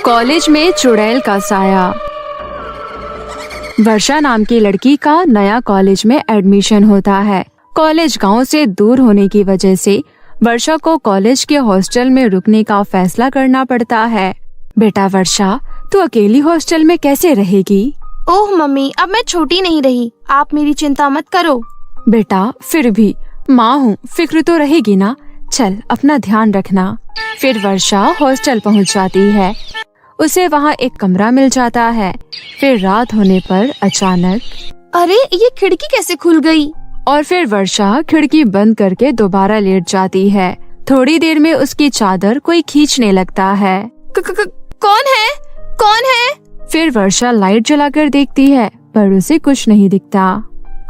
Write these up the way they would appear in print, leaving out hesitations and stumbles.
College में चुड़ैल का साया। वर्षा नाम की लड़की का नया कॉलेज में एडमिशन होता है। कॉलेज गांव से दूर होने की वजह से वर्षा को कॉलेज के हॉस्टल में रुकने का फैसला करना पड़ता है। बेटा वर्षा, तू अकेली हॉस्टल में कैसे रहेगी? ओह मम्मी, अब मैं छोटी नहीं रही, आप मेरी चिंता मत करो। बेटा फिर भी माँ हूँ, फिक्र तो रहेगी ना। चल अपना ध्यान रखना। फिर वर्षा हॉस्टल पहुँच जाती है। उसे वहाँ एक कमरा मिल जाता है। फिर रात होने पर अचानक अरे ये खिड़की कैसे खुल गई? और फिर वर्षा खिड़की बंद करके दोबारा लेट जाती है। थोड़ी देर में उसकी चादर कोई खींचने लगता है। कौन है? कौन है? फिर वर्षा लाइट जलाकर देखती है पर उसे कुछ नहीं दिखता।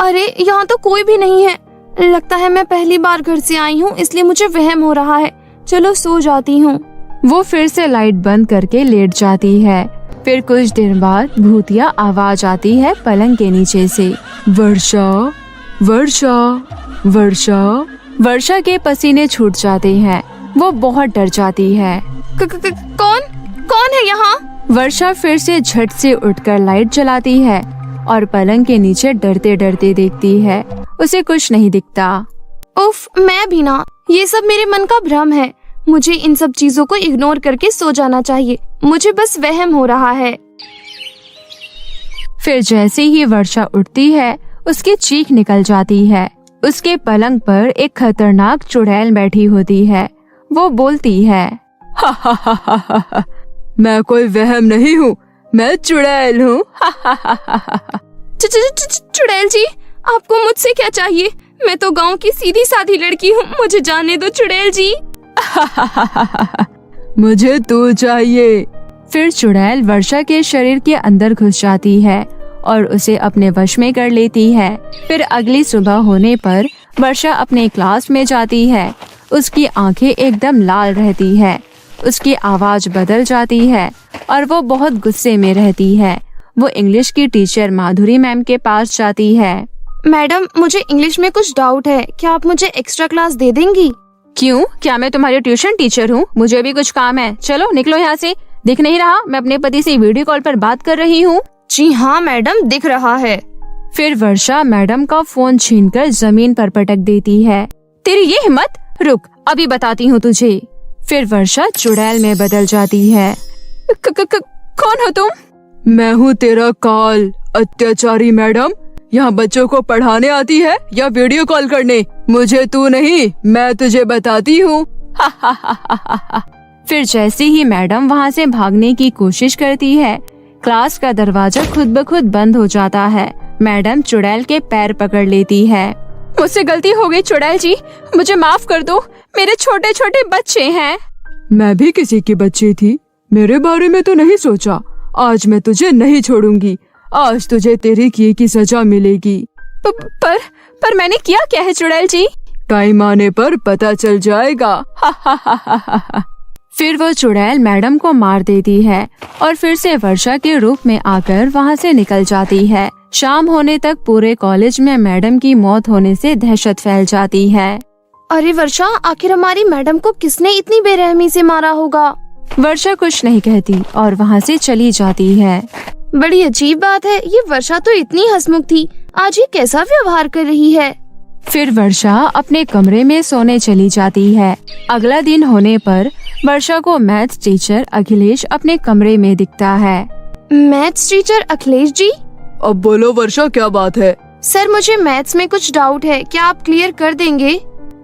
अरे यहाँ तो कोई भी नहीं है। लगता है मैं पहली बार घर से आई हूँ, इसलिए मुझे वहम हो रहा है। चलो सो जाती हूँ। वो फिर से लाइट बंद करके लेट जाती है। फिर कुछ देर बाद भूतिया आवाज आती है पलंग के नीचे से। वर्षा, वर्षा, वर्षा। वर्षा के पसीने छूट जाते हैं। वो बहुत डर जाती है। कौन कौन है यहाँ? वर्षा फिर से झट से उठकर लाइट जलाती है और पलंग के नीचे डरते डरते देखती है। उसे कुछ नहीं दिखता। उफ, मैं भी ना, ये सब मेरे मन का भ्रम है। मुझे इन सब चीजों को इग्नोर करके सो जाना चाहिए। मुझे बस वहम हो रहा है। फिर जैसे ही वर्षा उठती है, उसकी चीख निकल जाती है। उसके पलंग पर एक खतरनाक चुड़ैल बैठी होती है। वो बोलती है, हा हा हा हा हा, मैं कोई वहम नहीं हूँ, मैं चुड़ैल हूँ। चुड़ैल जी, आपको मुझसे क्या चाहिए? मैं तो गांव की सीधी साधी लड़की हूँ, मुझे जाने दो चुड़ैल जी। मुझे तू चाहिए। फिर चुड़ैल वर्षा के शरीर के अंदर घुस जाती है और उसे अपने वश में कर लेती है। फिर अगली सुबह होने पर वर्षा अपने क्लास में जाती है। उसकी आंखें एकदम लाल रहती है। उसकी आवाज बदल जाती है और वो बहुत गुस्से में रहती है। वो इंग्लिश की टीचर माधुरी मैम के पास जाती है। मैडम, मुझे इंग्लिश में कुछ डाउट है, क्या आप मुझे एक्स्ट्रा क्लास दे देंगी? क्यों? क्या मैं तुम्हारी ट्यूशन टीचर हूँ? मुझे भी कुछ काम है। चलो निकलो यहाँ से। दिख नहीं रहा मैं अपने पति से वीडियो कॉल पर बात कर रही हूँ? जी हाँ मैडम, दिख रहा है। फिर वर्षा मैडम का फोन छीनकर जमीन पर पटक देती है। तेरी ये हिम्मत! रुक, अभी बताती हूँ तुझे। फिर वर्षा चुड़ैल में बदल जाती है। कौन हो तुम? मैं हूँ तेरा काल अत्याचारी मैडम। यहाँ बच्चों को पढ़ाने आती है या वीडियो कॉल करने? मुझे तू नहीं, मैं तुझे बताती हूँ। फिर जैसे ही मैडम वहाँ से भागने की कोशिश करती है, क्लास का दरवाजा खुद ब खुद बंद हो जाता है। मैडम चुड़ैल के पैर पकड़ लेती है। मुझसे गलती हो गई चुड़ैल जी, मुझे माफ कर दो। मेरे छोटे छोटे बच्चे हैं। मैं भी किसी की बच्ची थी, मेरे बारे में तो नहीं सोचा। आज मैं तुझे नहीं छोड़ूंगी। आज तुझे तेरे किए की सजा मिलेगी। पर मैंने किया क्या है चुड़ैल जी? टाइम आने पर पता चल जाएगा। फिर वो चुड़ैल मैडम को मार देती है और फिर से वर्षा के रूप में आकर वहाँ से निकल जाती है। शाम होने तक पूरे कॉलेज में मैडम की मौत होने से दहशत फैल जाती है। अरे वर्षा, आखिर हमारी मैडम को किसने इतनी बेरहमी से मारा होगा? वर्षा कुछ नहीं कहती और वहाँ से चली जाती है। बड़ी अजीब बात है, ये वर्षा तो इतनी हंसमुख थी, आज ये कैसा व्यवहार कर रही है? फिर वर्षा अपने कमरे में सोने चली जाती है। अगला दिन होने पर वर्षा को मैथ्स टीचर अखिलेश अपने कमरे में दिखता है। Maths teacher Akhilesh ji? अब बोलो वर्षा, क्या बात है? सर, मुझे मैथ्स में कुछ डाउट है, क्या आप क्लियर कर देंगे?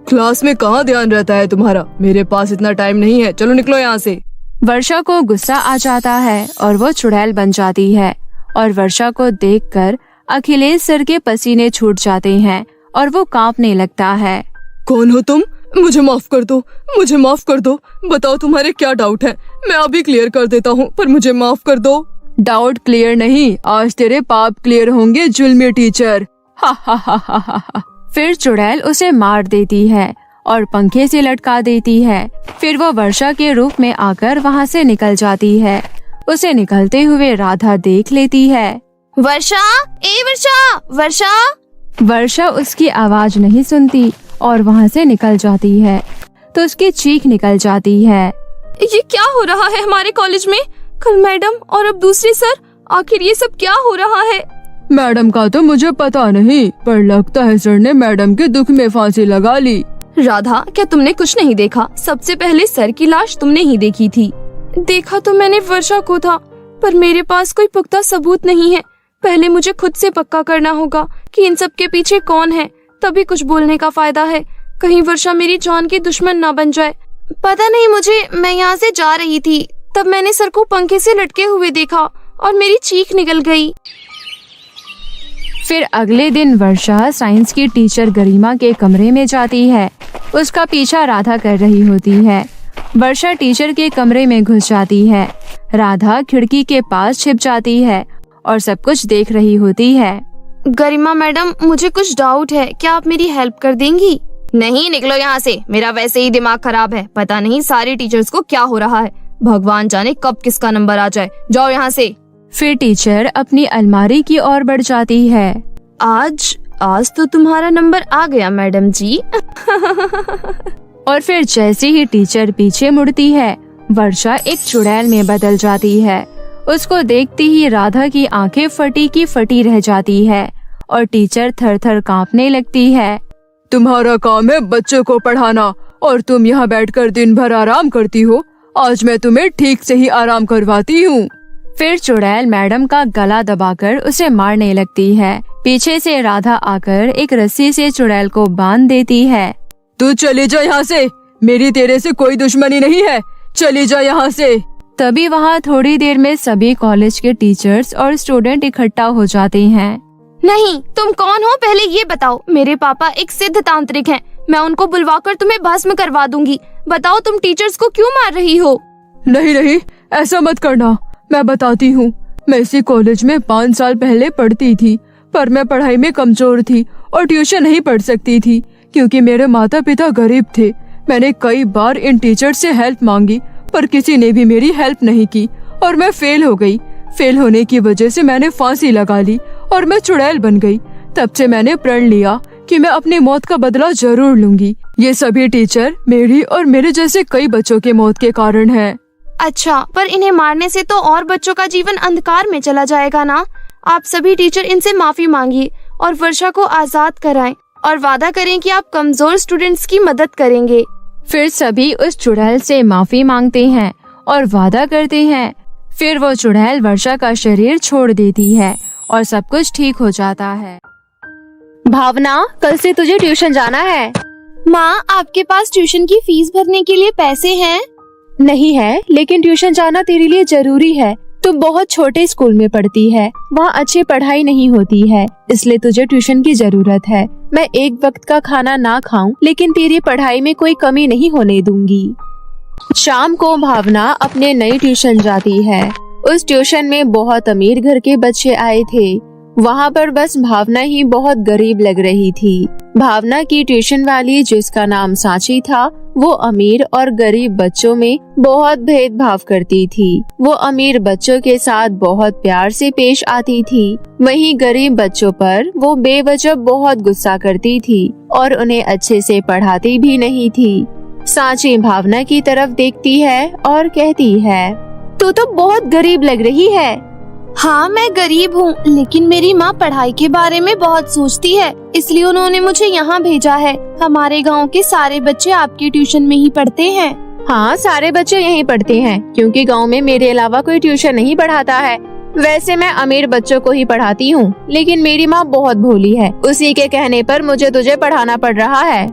क्लास में कहाँ ध्यान रहता है तुम्हारा? मेरे पास इतना टाइम नहीं है, चलो निकलो यहाँ से। वर्षा को गुस्सा आ जाता है और वो चुड़ैल बन जाती है और वर्षा को देखकर अखिलेश सर के पसीने छूट जाते हैं और वो कांपने लगता है। कौन हो तुम? मुझे माफ कर दो, मुझे माफ कर दो। बताओ तुम्हारे क्या डाउट है, मैं अभी क्लियर कर देता हूँ, पर मुझे माफ कर दो। डाउट क्लियर नहीं, आज तेरे पाप क्लियर होंगे जुल्मी टीचर। हा हा हा हा हा। फिर चुड़ैल उसे मार देती है और पंखे से लटका देती है। फिर वो वर्षा के रूप में आकर वहाँ से निकल जाती है। उसे निकलते हुए राधा देख लेती है। वर्षा, ए वर्षा, वर्षा। वर्षा उसकी आवाज नहीं सुनती और वहाँ से निकल जाती है तो उसकी चीख निकल जाती है। ये क्या हो रहा है हमारे कॉलेज में? कल मैडम और अब दूसरे सर, आखिर ये सब क्या हो रहा है? मैडम का तो मुझे पता नहीं, पर लगता है सर ने मैडम के दुख में फांसी लगा ली। राधा, क्या तुमने कुछ नहीं देखा? सबसे पहले सर की लाश तुमने ही देखी थी। देखा तो मैंने वर्षा को था, पर मेरे पास कोई पुख्ता सबूत नहीं है। पहले मुझे खुद से पक्का करना होगा कि इन सब के पीछे कौन है, तभी कुछ बोलने का फायदा है। कहीं वर्षा मेरी जान की दुश्मन ना बन जाए। पता नहीं मुझे, मैं यहाँ से जा रही थी, तब मैंने सर को पंखे से लटके हुए देखा और मेरी चीख निकल गई। फिर अगले दिन वर्षा साइंस की टीचर गरिमा के कमरे में जाती है। उसका पीछा राधा कर रही होती है। वर्षा टीचर के कमरे में घुस जाती है। राधा खिड़की के पास छिप जाती है और सब कुछ देख रही होती है। गरिमा मैडम, मुझे कुछ डाउट है, क्या आप मेरी हेल्प कर देंगी? नहीं, निकलो यहाँ से, मेरा वैसे ही दिमाग खराब है। पता नहीं सारे टीचर्स को क्या हो रहा है, भगवान जाने कब किसका नंबर आ जाए। जाओ यहाँ से। फिर टीचर अपनी अलमारी की ओर बढ़ जाती है। आज तो तुम्हारा नंबर आ गया मैडम जी। और फिर जैसे ही टीचर पीछे मुड़ती है, वर्षा एक चुड़ैल में बदल जाती है। उसको देखती ही राधा की आंखें फटी की फटी रह जाती है और टीचर थर थर कांपने लगती है। तुम्हारा काम है बच्चों को पढ़ाना और तुम यहाँ बैठकर दिन भर आराम करती हो। आज मैं तुम्हें ठीक से ही आराम करवाती हूँ। फिर चुड़ैल मैडम का गला दबाकर उसे मारने लगती है। पीछे से राधा आकर एक रस्सी से चुड़ैल को बांध देती है। तू चली जा यहाँ से, मेरी तेरे से कोई दुश्मनी नहीं है, चली जा यहाँ से। तभी वहाँ थोड़ी देर में सभी कॉलेज के टीचर्स और स्टूडेंट इकट्ठा हो जाते हैं। नहीं, तुम कौन हो पहले ये बताओ। मेरे पापा एक सिद्ध तांत्रिक हैं, मैं उनको बुलवाकर तुम्हें भस्म करवा दूंगी। बताओ तुम टीचर्स को क्यों मार रही हो? नहीं, ऐसा मत करना, मैं बताती हूँ। मैं इसी कॉलेज में 5 साल पहले पढ़ती थी, पर मैं पढ़ाई में कमजोर थी और ट्यूशन नहीं पढ़ सकती थी क्योंकि मेरे माता पिता गरीब थे। मैंने कई बार इन टीचर से हेल्प मांगी, पर किसी ने भी मेरी हेल्प नहीं की और मैं फेल हो गई। फेल होने की वजह से मैंने फांसी लगा ली और मैं चुड़ैल बन गई। तब से मैंने प्रण लिया कि मैं अपनी मौत का बदला जरूर लूंगी। ये सभी टीचर मेरी और मेरे जैसे कई बच्चों के मौत के कारण है। अच्छा, पर इन्हें मारने से तो और बच्चों का जीवन अंधकार में चला जाएगा ना। आप सभी टीचर इनसे माफी मांगिए और वर्षा को आजाद कराएं और वादा करें कि आप कमजोर स्टूडेंट्स की मदद करेंगे। फिर सभी उस चुड़ैल से माफी मांगते हैं और वादा करते हैं। फिर वो चुड़ैल वर्षा का शरीर छोड़ देती है और सब कुछ ठीक हो जाता है। भावना, कल से तुझे ट्यूशन जाना है। माँ, आपके पास ट्यूशन की फीस भरने के लिए पैसे हैं? नहीं है, लेकिन ट्यूशन जाना तेरे लिए जरूरी है। तू बहुत छोटे स्कूल में पढ़ती है, वहाँ अच्छी पढ़ाई नहीं होती है, इसलिए तुझे ट्यूशन की जरूरत है। मैं एक वक्त का खाना ना खाऊं, लेकिन तेरी पढ़ाई में कोई कमी नहीं होने दूंगी। शाम को भावना अपने नई ट्यूशन जाती है। उस ट्यूशन में बहुत अमीर घर के बच्चे आए थे। वहाँ पर बस भावना ही बहुत गरीब लग रही थी। भावना की ट्यूशन वाली, जिसका नाम सांची था, वो अमीर और गरीब बच्चों में बहुत भेदभाव करती थी। वो अमीर बच्चों के साथ बहुत प्यार से पेश आती थी, वहीं गरीब बच्चों पर वो बेवजह बहुत गुस्सा करती थी और उन्हें अच्छे से पढ़ाती भी नहीं थी। सांची भावना की तरफ देखती है और कहती है, तू तो बहुत गरीब लग रही है। हाँ, मैं गरीब हूँ, लेकिन मेरी माँ पढ़ाई के बारे में बहुत सोचती है, इसलिए उन्होंने मुझे यहाँ भेजा है। हमारे गांव के सारे बच्चे आपकी ट्यूशन में ही पढ़ते हैं। हाँ, सारे बच्चे यहीं पढ़ते हैं, क्योंकि गांव में मेरे अलावा कोई ट्यूशन नहीं पढ़ाता है। वैसे मैं अमीर बच्चों को ही पढ़ाती हूँ, लेकिन मेरी माँ बहुत भोली है, उसी के कहने पर मुझे तुझे पढ़ाना पड़ रहा है।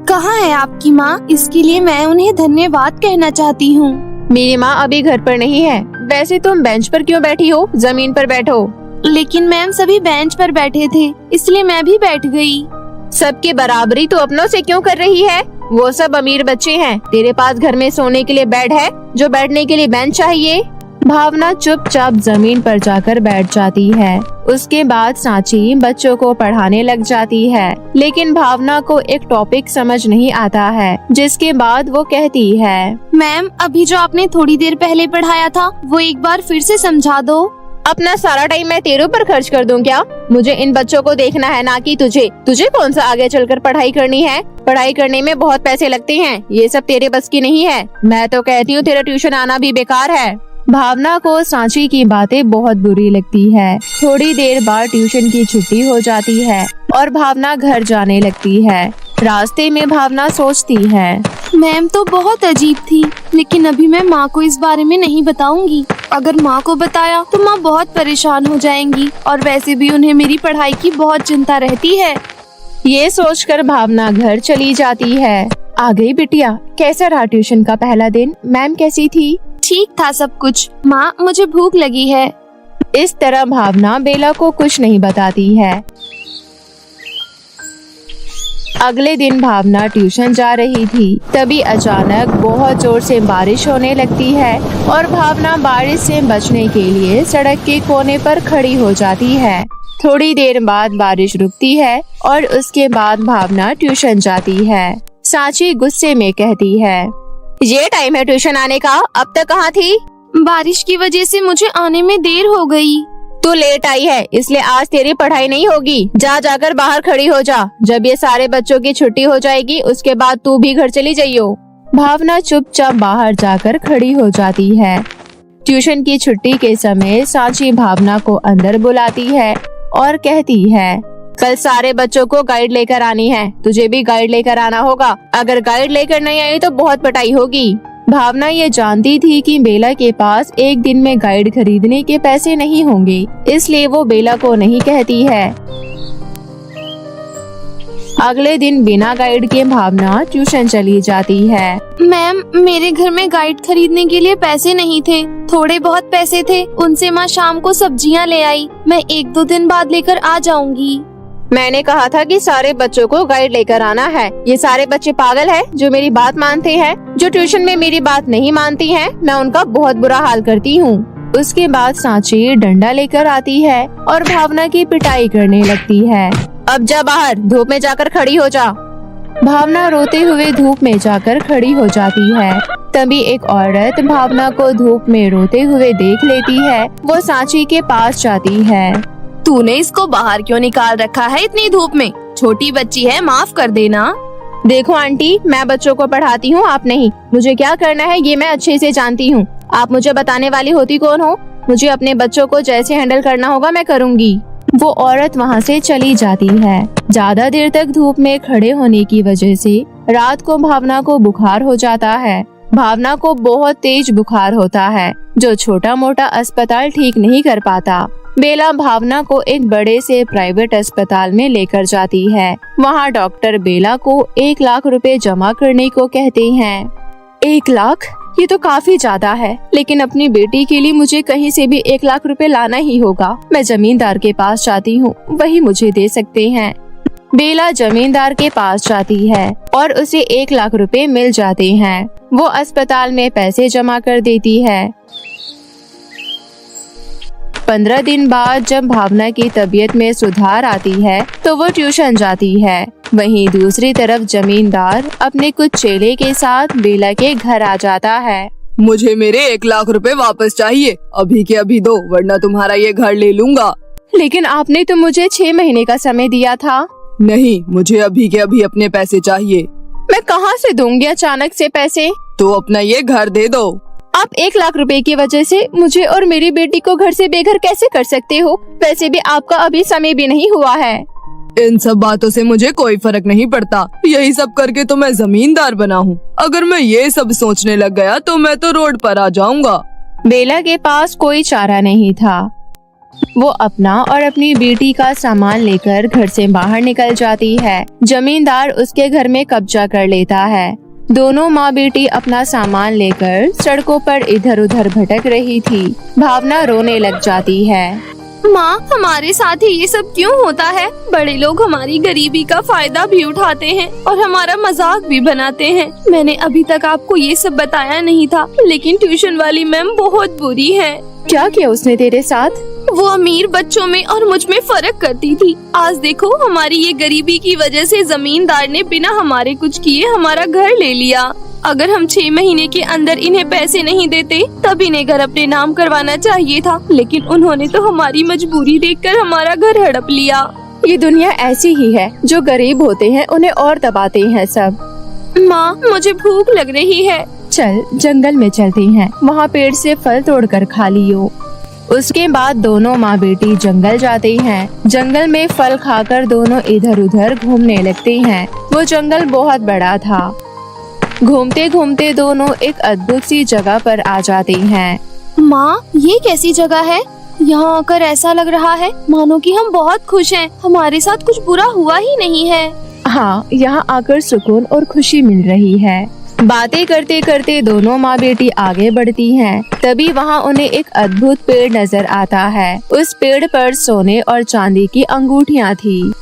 कहाँ है आपकी माँ? इसके लिए मैं उन्हें धन्यवाद कहना चाहती हूँ। मेरी माँ अभी घर पर नहीं है। वैसे तुम बेंच पर क्यों बैठी हो? जमीन पर बैठो। लेकिन मैम, सभी बेंच पर बैठे थे, इसलिए मैं भी बैठ गई। सबकी बराबरी तो अपनों से क्यों कर रही है? वो सब अमीर बच्चे हैं। तेरे पास घर में सोने के लिए बेड है, जो बैठने के लिए बेंच चाहिए। भावना चुपचाप जमीन पर जाकर बैठ जाती है। उसके बाद सांची बच्चों को पढ़ाने लग जाती है, लेकिन भावना को एक टॉपिक समझ नहीं आता है, जिसके बाद वो कहती है, मैम, अभी जो आपने थोड़ी देर पहले पढ़ाया था, वो एक बार फिर से समझा दो। अपना सारा टाइम मैं तेरे ऊपर खर्च कर दूं क्या? मुझे इन बच्चों को देखना है, ना कि तुझे। तुझे कौन सा आगे चलकर पढ़ाई करनी है? पढ़ाई करने में बहुत पैसे लगते हैं, ये सब तेरे बस की नहीं है। मैं तो कहती हूँ तेरा ट्यूशन आना भी बेकार है। भावना को सांची की बातें बहुत बुरी लगती है। थोड़ी देर बाद ट्यूशन की छुट्टी हो जाती है और भावना घर जाने लगती है। रास्ते में भावना सोचती है, मैम तो बहुत अजीब थी, लेकिन अभी मैं माँ को इस बारे में नहीं बताऊंगी। अगर माँ को बताया तो माँ बहुत परेशान हो जाएंगी और वैसे भी उन्हें मेरी पढ़ाई की बहुत चिंता रहती है। ये सोचकर भावना घर चली जाती है। आ गई बिटिया, कैसा रहा ट्यूशन का पहला दिन? मैम कैसी थी? ठीक था सब कुछ। माँ मुझे भूख लगी है। इस तरह भावना बेला को कुछ नहीं बताती है। अगले दिन भावना ट्यूशन जा रही थी, तभी अचानक बहुत जोर से बारिश होने लगती है और भावना बारिश से बचने के लिए सड़क के कोने पर खड़ी हो जाती है। थोड़ी देर बाद बारिश रुकती है और उसके बाद भावना ट्यूशन जाती है। सांची गुस्से में कहती है, ये टाइम है ट्यूशन आने का, अब तक कहाँ थी? बारिश की वजह से मुझे आने में देर हो गई। तू लेट आई है इसलिए आज तेरी पढ़ाई नहीं होगी। जाकर बाहर खड़ी हो जा। जब ये सारे बच्चों की छुट्टी हो जाएगी उसके बाद तू भी घर चली जाइयो। भावना चुपचाप बाहर जाकर खड़ी हो जाती है। ट्यूशन की छुट्टी के समय सांची भावना को अंदर बुलाती है और कहती है, कल सारे बच्चों को गाइड लेकर आनी है, तुझे भी गाइड लेकर आना होगा। अगर गाइड लेकर नहीं आई तो बहुत पिटाई होगी। भावना ये जानती थी कि बेला के पास एक दिन में गाइड खरीदने के पैसे नहीं होंगे, इसलिए वो बेला को नहीं कहती है। अगले दिन बिना गाइड के भावना ट्यूशन चली जाती है। मैम मेरे घर में गाइड खरीदने के लिए पैसे नहीं थे, थोड़े बहुत पैसे थे, उनसे माँ शाम को सब्जियाँ ले आई। मैं 1-2 दिन बाद लेकर आ जाऊंगी। मैंने कहा था कि सारे बच्चों को गाइड लेकर आना है। ये सारे बच्चे पागल हैं जो मेरी बात मानते हैं। जो ट्यूशन में मेरी बात नहीं मानती हैं, मैं उनका बहुत बुरा हाल करती हूँ। उसके बाद सांची डंडा लेकर आती है और भावना की पिटाई करने लगती है। अब जा बाहर, धूप में जाकर खड़ी हो जा। भावना रोते हुए धूप में जाकर खड़ी हो जाती है। तभी एक औरत भावना को धूप में रोते हुए देख लेती है। वो सांची के पास जाती है। तूने इसको बाहर क्यों निकाल रखा है इतनी धूप में? छोटी बच्ची है, माफ कर देना। देखो आंटी, मैं बच्चों को पढ़ाती हूँ, आप नहीं। मुझे क्या करना है ये मैं अच्छे से जानती हूँ। आप मुझे बताने वाली होती कौन हो? मुझे अपने बच्चों को जैसे हैंडल करना होगा मैं करूँगी। वो औरत वहाँ से चली जाती है। ज्यादा देर तक धूप में खड़े होने की वजह से रात को भावना को बुखार हो जाता है। भावना को बहुत तेज बुखार होता है जो छोटा मोटा अस्पताल ठीक नहीं कर पाता। बेला भावना को एक बड़े से प्राइवेट अस्पताल में लेकर जाती है। वहाँ डॉक्टर बेला को 1 लाख रुपए जमा करने को कहते हैं। 1 लाख? ये तो काफी ज्यादा है, लेकिन अपनी बेटी के लिए मुझे कहीं से भी 1 लाख रुपए लाना ही होगा। मैं जमींदार के पास जाती हूँ, वही मुझे दे सकते हैं। बेला जमींदार के पास जाती है और उसे 1 लाख रुपए मिल जाते हैं। वो अस्पताल में पैसे जमा कर देती है। 15 दिन बाद जब भावना की तबीयत में सुधार आती है तो वो ट्यूशन जाती है। वहीं दूसरी तरफ जमींदार अपने कुछ चेले के साथ बेला के घर आ जाता है। मुझे मेरे 1 लाख रुपए वापस चाहिए, अभी के अभी दो, वरना तुम्हारा ये घर ले लूंगा। लेकिन आपने तो मुझे 6 महीने का समय दिया था। नहीं, मुझे अभी के अभी अपने पैसे चाहिए। मैं कहाँ से दूंगी अचानक से पैसे? तो अपना ये घर दे दो। आप 1 लाख रुपए की वजह से मुझे और मेरी बेटी को घर से बेघर कैसे कर सकते हो? वैसे भी आपका अभी समय भी नहीं हुआ है। इन सब बातों से मुझे कोई फर्क नहीं पड़ता। यही सब करके तो मैं जमींदार बना हूँ। अगर मैं ये सब सोचने लग गया तो मैं तो रोड पर आ जाऊंगा। बेला के पास कोई चारा नहीं था। वो अपना और अपनी बेटी का सामान लेकर घर से बाहर निकल जाती है। जमींदार उसके घर में कब्जा कर लेता है। दोनों माँ बेटी अपना सामान लेकर सड़कों पर इधर उधर भटक रही थी। भावना रोने लग जाती है। माँ हमारे साथ ही ये सब क्यों होता है? बड़े लोग हमारी गरीबी का फायदा भी उठाते हैं और हमारा मजाक भी बनाते हैं। मैंने अभी तक आपको ये सब बताया नहीं था, लेकिन ट्यूशन वाली मैम बहुत बुरी है। क्या किया उसने तेरे साथ? वो अमीर बच्चों में और मुझ में फर्क करती थी। आज देखो, हमारी ये गरीबी की वजह से जमींदार ने बिना हमारे कुछ किए हमारा घर ले लिया। अगर हम 6 महीने के अंदर इन्हें पैसे नहीं देते तब इन्हें घर अपने नाम करवाना चाहिए था, लेकिन उन्होंने तो हमारी मजबूरी देखकर हमारा घर हड़प लिया। ये दुनिया ऐसी ही है, जो गरीब होते हैं उन्हें और दबाते हैं सब। माँ मुझे भूख लग रही है, चल जंगल में चलते हैं, वहाँ पेड़ से फल तोड़कर खा लियो। उसके बाद दोनों माँ बेटी जंगल जाते हैं। जंगल में फल खाकर दोनों इधर उधर घूमने लगते हैं। वो जंगल बहुत बड़ा था। घूमते घूमते दोनों एक अद्भुत सी जगह पर आ जाते हैं। माँ, ये कैसी जगह है? यहाँ आकर ऐसा लग रहा है मानो कि हम बहुत खुश हैं। हमारे साथ कुछ बुरा हुआ ही नहीं है। हाँ, यहाँ आकर सुकून और खुशी मिल रही है। बातें करते करते दोनों माँ बेटी आगे बढ़ती हैं। तभी वहाँ उन्हें एक अद्भुत पेड़ नजर आता है। उस पेड़ पर सोने और चांदी की अंगूठियाँ थी।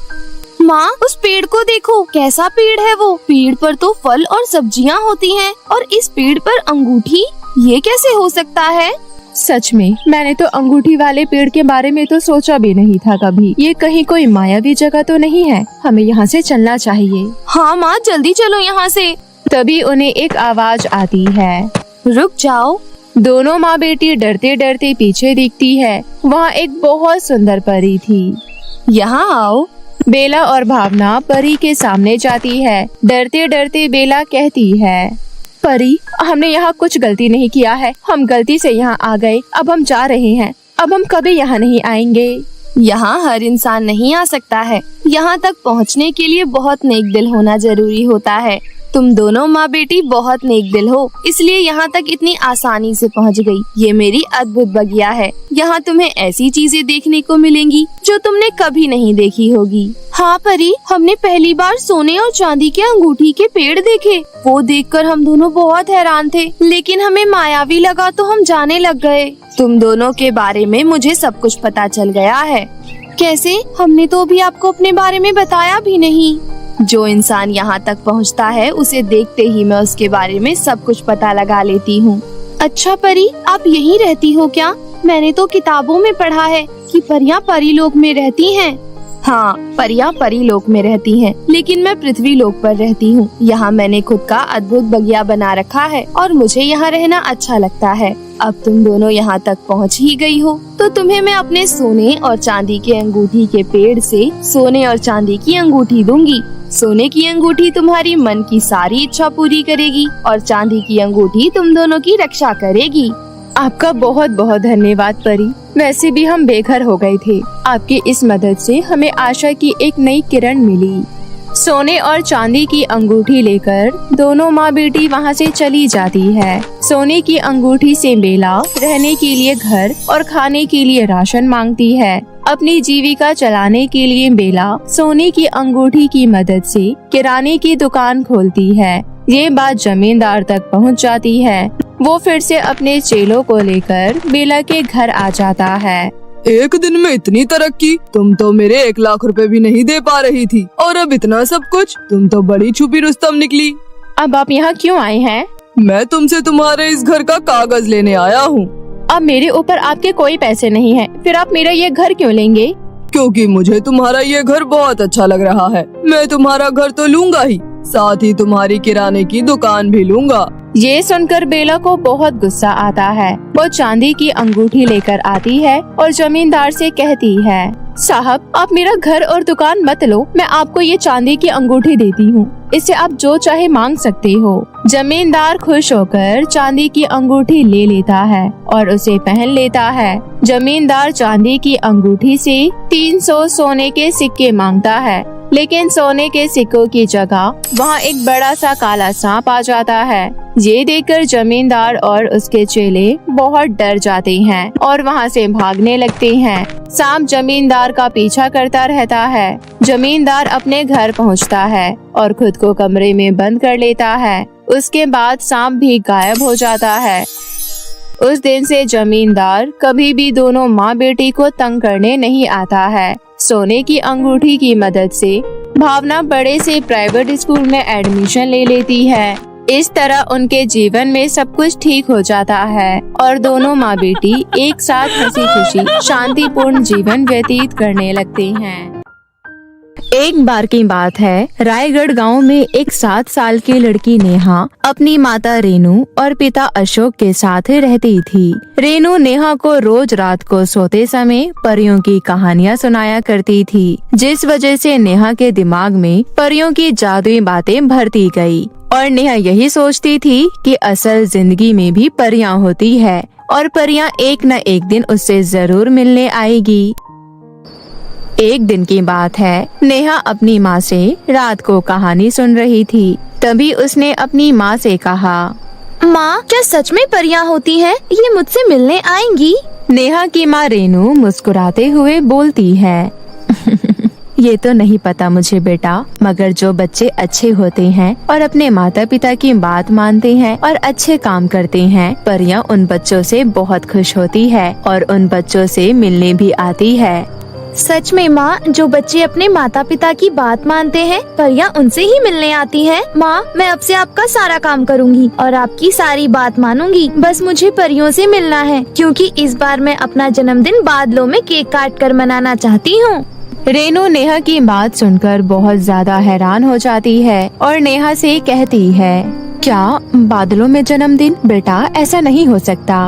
माँ, उस पेड़ को देखो, कैसा पेड़ है वो। पेड़ पर तो फल और सब्जियाँ होती हैं और इस पेड़ पर अंगूठी, ये कैसे हो सकता है? सच में मैंने तो अंगूठी वाले पेड़ के बारे में तो सोचा भी नहीं था कभी। ये कहीं कोई मायावी जगह तो नहीं है? हमें यहाँ से चलना चाहिए। हाँ माँ, जल्दी चलो यहाँ से। तभी उन्हें एक आवाज आती है, रुक जाओ। दोनों माँ बेटी डरते डरते पीछे देखती है। वहाँ एक बहुत सुंदर परी थी। यहाँ आओ। बेला और भावना परी के सामने जाती है। डरते डरते बेला कहती है, परी, हमने यहाँ कुछ गलती नहीं किया है। हम गलती से यहाँ आ गए। अब हम जा रहे हैं। अब हम कभी यहाँ नहीं आएंगे। यहाँ हर इंसान नहीं आ सकता है। यहाँ तक पहुँचने के लिए बहुत नेक दिल होना जरूरी होता है। तुम दोनों माँ बेटी बहुत नेक दिल हो, इसलिए यहाँ तक इतनी आसानी से पहुँच गई। ये मेरी अद्भुत बगिया है। यहाँ तुम्हें ऐसी चीजें देखने को मिलेंगी जो तुमने कभी नहीं देखी होगी। हाँ परी, हमने पहली बार सोने और चांदी के अंगूठी के पेड़ देखे। वो देखकर हम दोनों बहुत हैरान थे, लेकिन हमें मायावी लगा तो हम जाने लग गए। तुम दोनों के बारे में मुझे सब कुछ पता चल गया है। कैसे? हमने तो अभी आपको अपने बारे में बताया भी नहीं। जो इंसान यहाँ तक पहुँचता है उसे देखते ही मैं उसके बारे में सब कुछ पता लगा लेती हूँ। अच्छा परी, आप यहीं रहती हो क्या? मैंने तो किताबों में पढ़ा है कि परियां परीलोक में रहती हैं। हाँ, परियां परीलोक में रहती हैं, लेकिन मैं पृथ्वी लोक पर रहती हूँ। यहाँ मैंने खुद का अद्भुत बगिया बना रखा है और मुझे यहाँ रहना अच्छा लगता है। अब तुम दोनों यहाँ तक पहुँच ही गई हो, तो तुम्हें मैं अपने सोने और चांदी के अंगूठी के पेड़ से सोने और चांदी की अंगूठी दूंगी। सोने की अंगूठी तुम्हारी मन की सारी इच्छा पूरी करेगी और चांदी की अंगूठी तुम दोनों की रक्षा करेगी। आपका बहुत बहुत धन्यवाद परी। वैसे भी हम बेघर हो गए थे। आपकी इस मदद से हमें आशा की एक नई किरण मिली। सोने और चांदी की अंगूठी लेकर दोनों माँ बेटी वहाँ से चली जाती है। सोने की अंगूठी से बेला रहने के लिए घर और खाने के लिए राशन मांगती है। अपनी जीविका चलाने के लिए बेला सोने की अंगूठी की मदद से किराने की दुकान खोलती है। ये बात जमींदार तक पहुंच जाती है। वो फिर से अपने चेलों को लेकर बेला के घर आ जाता है। एक दिन में इतनी तरक्की? तुम तो मेरे 1 लाख रुपए भी नहीं दे पा रही थी और अब इतना सब कुछ? तुम तो बड़ी छुपी रुस्तम निकली। अब आप यहाँ क्यों आए हैं? मैं तुमसे तुम्हारे इस घर का कागज लेने आया हूँ। अब मेरे ऊपर आपके कोई पैसे नहीं है, फिर आप मेरा ये घर क्यों लेंगे? क्योंकि मुझे तुम्हारा ये घर बहुत अच्छा लग रहा है। मैं तुम्हारा घर तो लूंगा ही, साथ ही तुम्हारी किराने की दुकान भी लूंगा। ये सुनकर बेला को बहुत गुस्सा आता है। वो चांदी की अंगूठी लेकर आती है और जमींदार से कहती है, साहब, आप मेरा घर और दुकान मत लो। मैं आपको ये चांदी की अंगूठी देती हूँ। इससे आप जो चाहे मांग सकते हो। जमींदार खुश होकर चांदी की अंगूठी ले लेता है और उसे पहन लेता है। जमींदार चांदी की अंगूठी से 300 सोने के सिक्के मांगता है, लेकिन सोने के सिक्कों की जगह वहाँ एक बड़ा सा काला सांप आ जाता है। ये देखकर जमींदार और उसके चेले बहुत डर जाते हैं और वहाँ से भागने लगते हैं। सांप जमींदार का पीछा करता रहता है। जमींदार अपने घर पहुँचता है और खुद को कमरे में बंद कर लेता है। उसके बाद सांप भी गायब हो जाता है। उस दिन से जमींदार कभी भी दोनों माँ बेटी को तंग करने नहीं आता है। सोने की अंगूठी की मदद से भावना बड़े से प्राइवेट स्कूल में एडमिशन ले लेती है। इस तरह उनके जीवन में सब कुछ ठीक हो जाता है और दोनों माँ बेटी एक साथ हंसी खुशी शांतिपूर्ण जीवन व्यतीत करने लगते हैं। एक बार की बात है, रायगढ़ गांव में एक 7 साल की लड़की नेहा अपनी माता रेनू और पिता अशोक के साथ रहती थी। रेनू नेहा को रोज रात को सोते समय परियों की कहानियाँ सुनाया करती थी, जिस वजह से नेहा के दिमाग में परियों की जादुई बातें भरती गई और नेहा यही सोचती थी कि असल जिंदगी में भी परियां होती है और परियां एक न एक दिन उससे जरूर मिलने आएगी। एक दिन की बात है, नेहा अपनी माँ से रात को कहानी सुन रही थी। तभी उसने अपनी माँ से कहा, माँ, क्या सच में परियां होती हैं? ये मुझसे मिलने आएंगी? नेहा की माँ रेनू मुस्कुराते हुए बोलती है, ये तो नहीं पता मुझे बेटा, मगर जो बच्चे अच्छे होते हैं और अपने माता पिता की बात मानते हैं और अच्छे काम करते हैं, परियां उन बच्चों से बहुत खुश होती है और उन बच्चों से मिलने भी आती है। सच में माँ, जो बच्चे अपने माता पिता की बात मानते हैं, परियां उनसे ही मिलने आती हैं। माँ, मैं अब से आपका सारा काम करूँगी और आपकी सारी बात मानूंगी। बस मुझे परियों से मिलना है, क्योंकि इस बार मैं अपना जन्मदिन बादलों में केक काट कर मनाना चाहती हूँ। रेनू नेहा की बात सुनकर बहुत ज्यादा हैरान हो जाती है और नेहा से कहती है, क्या बादलों में जन्मदिन? बेटा, ऐसा नहीं हो सकता।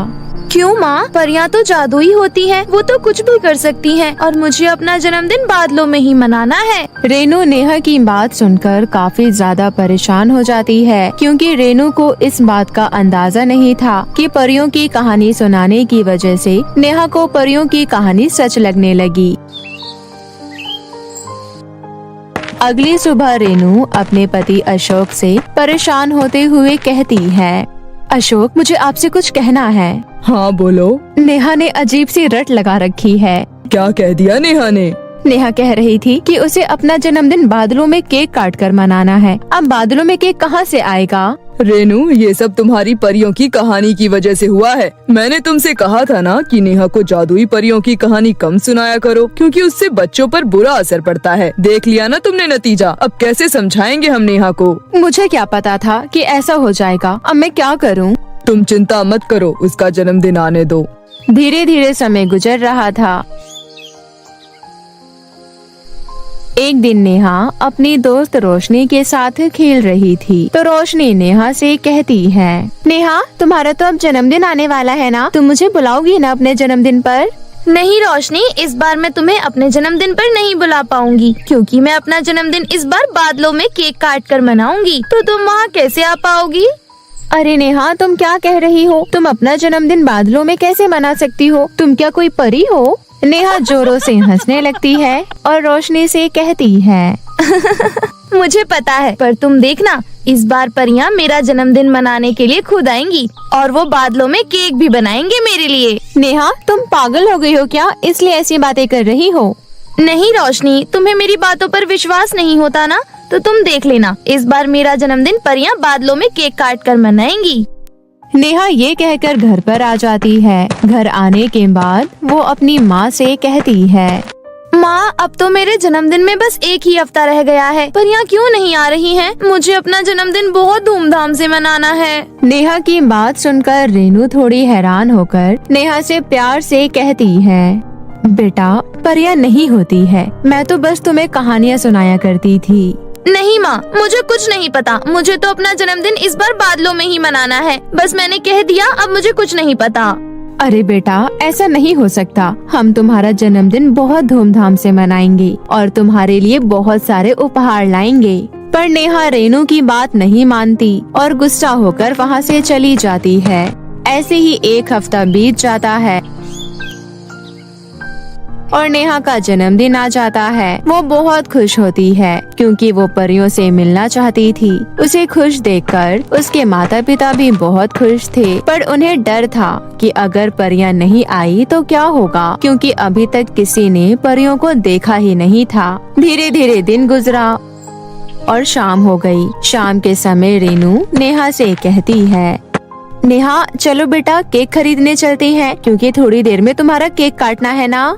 क्यों माँ? परियां तो जादुई होती हैं, वो तो कुछ भी कर सकती हैं और मुझे अपना जन्मदिन बादलों में ही मनाना है। रेनू नेहा की बात सुनकर काफी ज्यादा परेशान हो जाती है, क्योंकि रेनू को इस बात का अंदाजा नहीं था कि परियों की कहानी सुनाने की वजह से नेहा को परियों की कहानी सच लगने लगी। अगली सुबह रेनू अपने पति अशोक से परेशान होते हुए कहती है, अशोक, मुझे आपसे कुछ कहना है। हाँ बोलो। नेहा ने अजीब सी रट लगा रखी है। क्या कह दिया नेहा ने? नेहा कह रही थी कि उसे अपना जन्मदिन बादलों में केक काट कर मनाना है। अब बादलों में केक कहाँ से आएगा? रेनू, ये सब तुम्हारी परियों की कहानी की वजह से हुआ है। मैंने तुमसे कहा था ना कि नेहा को जादुई परियों की कहानी कम सुनाया करो, क्योंकि उससे बच्चों पर बुरा असर पड़ता है। देख लिया ना तुमने नतीजा। अब कैसे समझाएंगे हम नेहा को? मुझे क्या पता था कि ऐसा हो जाएगा। अब मैं क्या करूं? तुम चिंता मत करो, उसका जन्मदिन आने दो। धीरे धीरे समय गुजर रहा था। एक दिन नेहा अपनी दोस्त रोशनी के साथ खेल रही थी, तो रोशनी नेहा से कहती है, नेहा, तुम्हारा तो अब जन्मदिन आने वाला है ना, तुम मुझे बुलाओगी ना अपने जन्मदिन पर? नहीं रोशनी, इस बार मैं तुम्हें अपने जन्मदिन पर नहीं बुला पाऊंगी, क्योंकि मैं अपना जन्मदिन इस बार बादलों में केक काट कर मनाऊंगी। तो तुम वहाँ कैसे आ पाओगी? अरे नेहा, तुम क्या कह रही हो? तुम अपना जन्मदिन बादलों में कैसे मना सकती हो? तुम क्या कोई परी हो? नेहा जोरों से हंसने लगती है और रोशनी से कहती है, मुझे पता है, पर तुम देखना, इस बार परियां मेरा जन्मदिन मनाने के लिए खुद आएंगी और वो बादलों में केक भी बनाएंगे मेरे लिए। नेहा, तुम पागल हो गई हो क्या? इसलिए ऐसी बातें कर रही हो? नहीं रोशनी, तुम्हें मेरी बातों पर विश्वास नहीं होता ना, तो तुम देख लेना, इस बार मेरा जन्मदिन परियां बादलों में केक काट कर मनाएंगी। नेहा ये कहकर घर पर आ जाती है। घर आने के बाद वो अपनी माँ से कहती है, माँ, अब तो मेरे जन्मदिन में बस एक ही हफ्ता रह गया है, परियां क्यों नहीं आ रही हैं? मुझे अपना जन्मदिन बहुत धूमधाम से मनाना है। नेहा की बात सुनकर रेनू थोड़ी हैरान होकर नेहा से प्यार से कहती है, बेटा, परियां नहीं होती है, मैं तो बस तुम्हें कहानियाँ सुनाया करती थी। नहीं माँ, मुझे कुछ नहीं पता, मुझे तो अपना जन्मदिन इस बार बादलों में ही मनाना है। बस मैंने कह दिया, अब मुझे कुछ नहीं पता। अरे बेटा, ऐसा नहीं हो सकता। हम तुम्हारा जन्मदिन बहुत धूमधाम से मनाएंगे और तुम्हारे लिए बहुत सारे उपहार लाएंगे। पर नेहा रेनू की बात नहीं मानती और गुस्सा होकर वहाँ से चली जाती है। ऐसे ही एक हफ्ता बीत जाता है और नेहा का जन्मदिन आ जाता है। वो बहुत खुश होती है, क्योंकि वो परियों से मिलना चाहती थी। उसे खुश देखकर उसके माता पिता भी बहुत खुश थे, पर उन्हें डर था कि अगर परियां नहीं आई तो क्या होगा, क्योंकि अभी तक किसी ने परियों को देखा ही नहीं था। धीरे धीरे दिन गुजरा और शाम हो गई। शाम के समय रेनू नेहा से कहती है, नेहा, चलो बेटा, केक खरीदने चलते हैं, क्योंकि थोड़ी देर में तुम्हारा केक काटना है ना।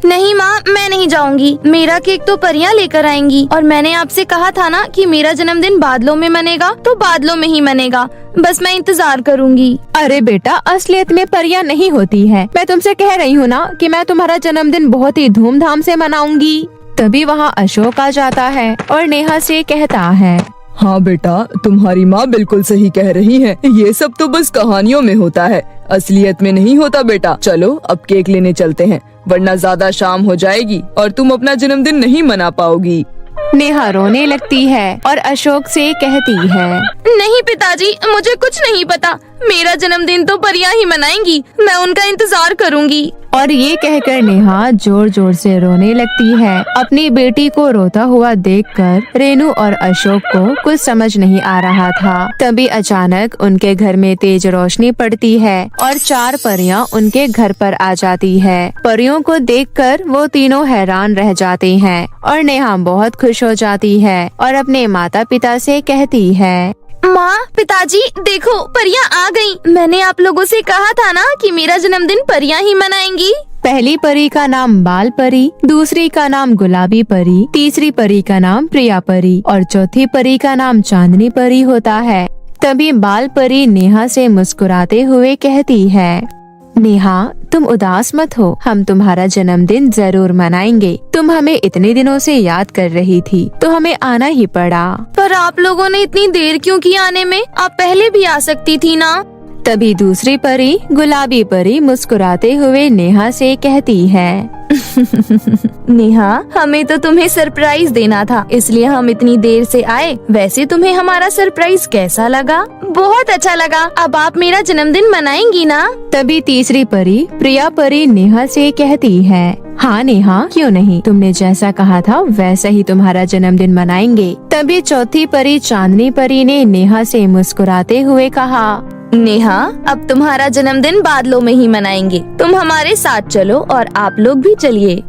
नहीं माँ, मैं नहीं जाऊंगी। मेरा केक तो परियां लेकर आएंगी और मैंने आपसे कहा था ना कि मेरा जन्मदिन बादलों में मनेगा, तो बादलों में ही मनेगा। बस मैं इंतजार करूंगी। अरे बेटा, असलियत में परियां नहीं होती है। मैं तुमसे कह रही हूँ ना कि मैं तुम्हारा जन्मदिन बहुत ही धूमधाम से मनाऊंगी। तभी वहाँ अशोक आ जाता है और नेहा से कहता है, हाँ बेटा, तुम्हारी माँ बिल्कुल सही कह रही है। ये सब तो बस कहानियों में होता है, असलियत में नहीं होता बेटा। चलो अब केक लेने चलते हैं, वरना ज्यादा शाम हो जाएगी और तुम अपना जन्मदिन नहीं मना पाओगी। नेहा रोने लगती है और अशोक से कहती है, नहीं पिताजी, मुझे कुछ नहीं पता। मेरा जन्मदिन तो परियां ही मनाएंगी, मैं उनका इंतजार करूंगी। और ये कहकर नेहा जोर जोर से रोने लगती है। अपनी बेटी को रोता हुआ देखकर रेनू और अशोक को कुछ समझ नहीं आ रहा था। तभी अचानक उनके घर में तेज रोशनी पड़ती है और 4 परियां उनके घर पर आ जाती है। परियों को देखकर वो तीनों हैरान रह जाते हैं और नेहा बहुत खुश हो जाती है और अपने माता पिता से कहती है, माँ, पिताजी, देखो परियां आ गईं। मैंने आप लोगों से कहा था ना कि मेरा जन्मदिन परियां ही मनाएंगी। पहली परी का नाम बाल परी, दूसरी का नाम गुलाबी परी, तीसरी परी का नाम प्रिया परी और चौथी परी का नाम चांदनी परी होता है। तभी बाल परी नेहा से मुस्कुराते हुए कहती है, नेहा, तुम उदास मत हो, हम तुम्हारा जन्मदिन जरूर मनाएंगे। तुम हमें इतने दिनों से याद कर रही थी तो हमें आना ही पड़ा। पर आप लोगों ने इतनी देर क्यों की आने में? आप पहले भी आ सकती थी ना। तभी दूसरी परी गुलाबी परी मुस्कुराते हुए नेहा से कहती है, नेहा, हमें तो तुम्हें सरप्राइज देना था, इसलिए हम इतनी देर से आए। वैसे तुम्हें हमारा सरप्राइज कैसा लगा? बहुत अच्छा लगा। अब आप मेरा जन्मदिन मनाएंगी ना? तभी तीसरी परी प्रिया परी नेहा से कहती है, हाँ नेहा, क्यों नहीं, तुमने जैसा कहा था वैसा ही तुम्हारा जन्मदिन मनाएंगे। तभी चौथी परी चांदनी परी ने नेहा से मुस्कुराते हुए कहा, नेहा, अब तुम्हारा जन्मदिन बादलों में ही मनाएंगे। तुम हमारे साथ चलो और आप लोग भी चलिए।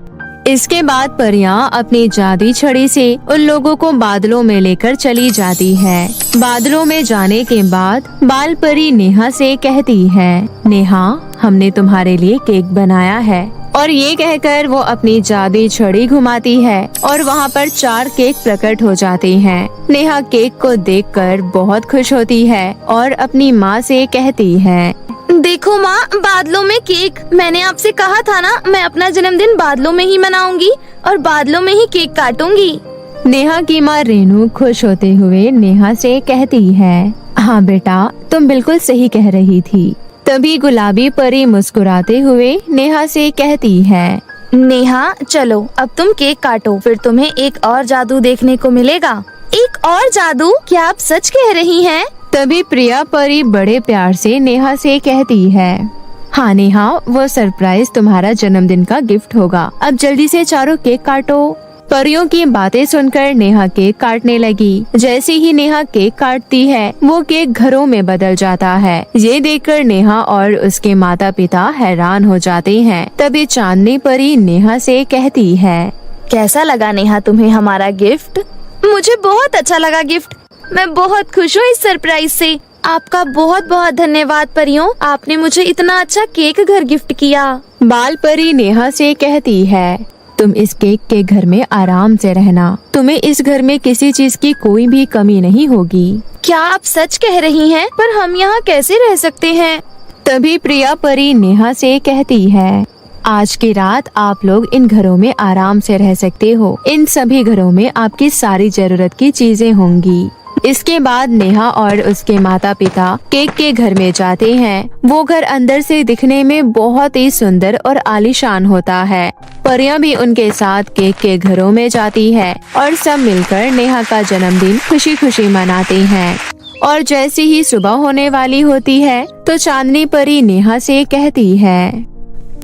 इसके बाद परियां अपनी जादुई छड़ी से उन लोगों को बादलों में लेकर चली जाती है। बादलों में जाने के बाद बाल परी नेहा से कहती है, नेहा, हमने तुम्हारे लिए केक बनाया है। और ये कहकर वो अपनी जादुई छड़ी घुमाती है और वहाँ पर 4 केक प्रकट हो जाते हैं। नेहा केक को देखकर बहुत खुश होती है और अपनी माँ से कहती है, देखो माँ, बादलों में केक। मैंने आपसे कहा था ना, मैं अपना जन्मदिन बादलों में ही मनाऊंगी और बादलों में ही केक काटूंगी। नेहा की माँ रेनू खुश होते हुए नेहा से कहती है, हाँ बेटा, तुम बिल्कुल सही कह रही थी। तभी गुलाबी परी मुस्कुराते हुए नेहा से कहती है, नेहा, चलो अब तुम केक काटो, फिर तुम्हें एक और जादू देखने को मिलेगा। एक और जादू? क्या आप सच कह रही हैं? तभी प्रिया परी बड़े प्यार से नेहा से कहती है, हाँ नेहा, वो सरप्राइज तुम्हारा जन्मदिन का गिफ्ट होगा। अब जल्दी से चारों केक काटो। परियों की बातें सुनकर नेहा केक काटने लगी। जैसे ही नेहा केक काटती है, वो केक घरों में बदल जाता है। ये देखकर नेहा और उसके माता पिता हैरान हो जाते हैं। तभी चांदनी परी नेहा से कहती है, कैसा लगा नेहा तुम्हें हमारा गिफ्ट? मुझे बहुत अच्छा लगा गिफ्ट। मैं बहुत खुश हूँ इस सरप्राइज से। आपका बहुत बहुत धन्यवाद परियों, आपने मुझे इतना अच्छा केक घर गिफ्ट किया। बाल परी नेहा से कहती है, तुम इस केक के घर में आराम से रहना। तुम्हें इस घर में किसी चीज की कोई भी कमी नहीं होगी। क्या आप सच कह रही हैं? पर हम यहाँ कैसे रह सकते हैं? तभी प्रिया परी नेहा से कहती है, आज की रात आप लोग इन घरों में आराम से रह सकते हो। इन सभी घरों में आपकी सारी जरूरत की चीजें होंगी। इसके बाद नेहा और उसके माता पिता केक के घर में जाते हैं। वो घर अंदर से दिखने में बहुत ही सुंदर और आलीशान होता है। परियां भी उनके साथ केक के घरों में जाती है और सब मिलकर नेहा का जन्मदिन खुशी खुशी मनाते हैं। और जैसे ही सुबह होने वाली होती है तो चांदनी परी नेहा से कहती है,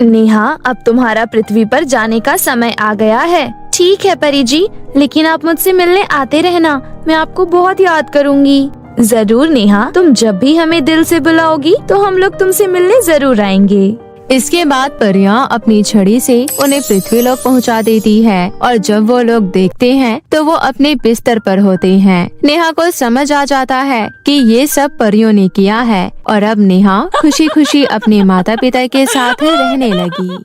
नेहा, अब तुम्हारा पृथ्वी पर जाने का समय आ गया है। ठीक है परी जी, लेकिन आप मुझसे मिलने आते रहना, मैं आपको बहुत याद करूंगी। जरूर नेहा, तुम जब भी हमें दिल से बुलाओगी तो हम लोग तुमसे मिलने जरूर आएंगे। इसके बाद परियां अपनी छड़ी से उन्हें पृथ्वी लोक पहुंचा देती है और जब वो लोग देखते हैं तो वो अपने बिस्तर पर होते हैं। नेहा को समझ आ जाता है कि ये सब परियों ने किया है और अब नेहा खुशी खुशी अपने माता पिता के साथ रहने लगी।